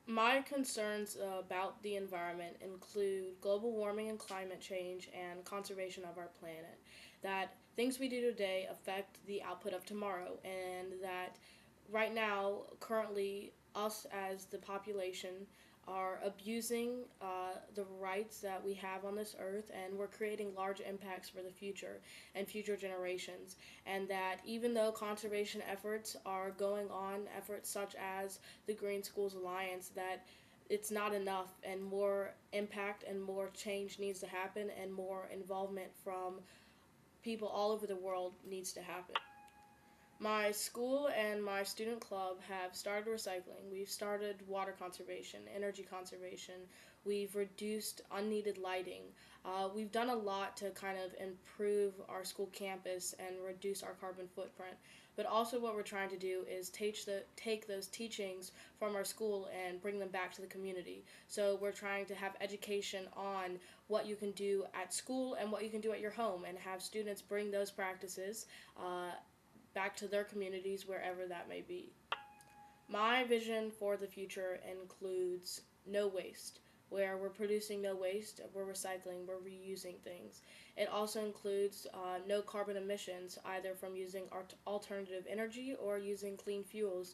My concerns about the environment include global warming and climate change and conservation of our planet. That things we do today affect the output of tomorrow, and that right now, currently, us as the population are abusing the rights that we have on this earth, and we're creating large impacts for the future and future generations. And that even though conservation efforts are going on, efforts such as the Green Schools Alliance, that it's not enough, and more impact and more change needs to happen, and more involvement from people all over the world needs to happen. My school and my student club have started recycling. We've started water conservation, energy conservation. We've reduced unneeded lighting. We've done a lot to kind of improve our school campus and reduce our carbon footprint. But also, what we're trying to do is take those teachings from our school and bring them back to the community. So we're trying to have education on what you can do at school and what you can do at your home, and have students bring those practices back to their communities wherever that may be. My vision for the future includes no waste, where we're producing no waste, we're recycling, we're reusing things. It also includes no carbon emissions, either from using alternative energy or using clean fuels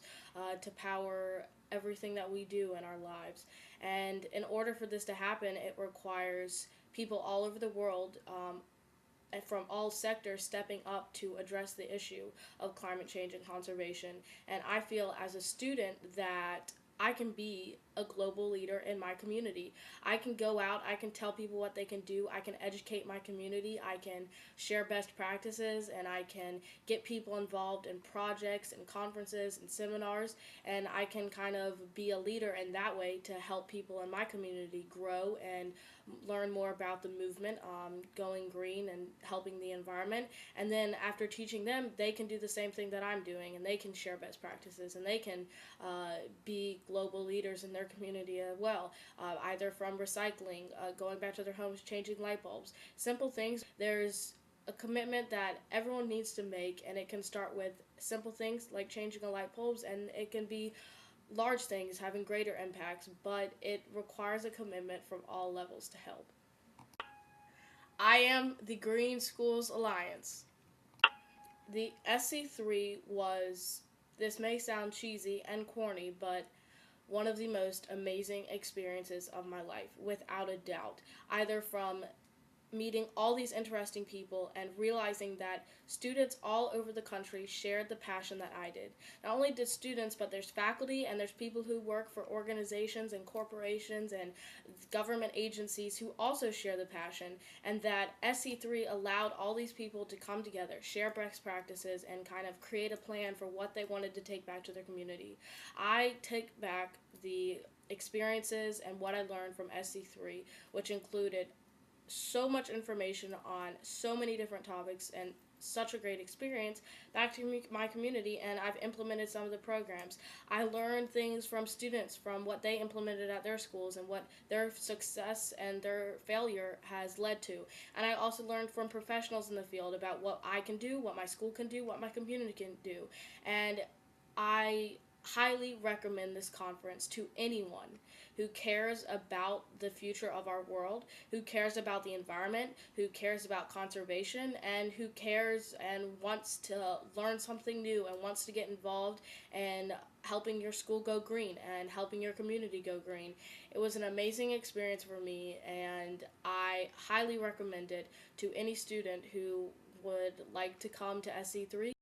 to power everything that we do in our lives. And in order for this to happen, it requires people all over the world, and from all sectors, stepping up to address the issue of climate change and conservation. And I feel as a student that I can be a global leader in my community. I can go out, I can tell people what they can do, I can educate my community, I can share best practices, and I can get people involved in projects and conferences and seminars, and I can kind of be a leader in that way to help people in my community grow and learn more about the movement, going green and helping the environment. And then after teaching them, they can do the same thing that I'm doing, and they can share best practices, and they can be global leaders in their community as well, either from recycling, going back to their homes, changing light bulbs, simple things. There's a commitment that everyone needs to make, and it can start with simple things like changing a light bulbs, and it can be large things having greater impacts, but it requires a commitment from all levels to help. I am the Green Schools Alliance. The Sc3 was, this may sound cheesy and corny, but one of the most amazing experiences of my life, without a doubt. Either from meeting all these interesting people and realizing that students all over the country shared the passion that I did. Not only did students, but there's faculty and there's people who work for organizations and corporations and government agencies who also share the passion, and that Sc3 allowed all these people to come together, share best practices, and kind of create a plan for what they wanted to take back to their community. I take back the experiences and what I learned from Sc3, which included so much information on so many different topics and such a great experience back to my community, and I've implemented some of the programs. I learned things from students, from what they implemented at their schools and what their success and their failure has led to. And I also learned from professionals in the field about what I can do, what my school can do, what my community can do. And I highly recommend this conference to anyone who cares about the future of our world, who cares about the environment, who cares about conservation, and who cares and wants to learn something new and wants to get involved in helping your school go green and helping your community go green. It was an amazing experience for me, and I highly recommend it to any student who would like to come to Sc3.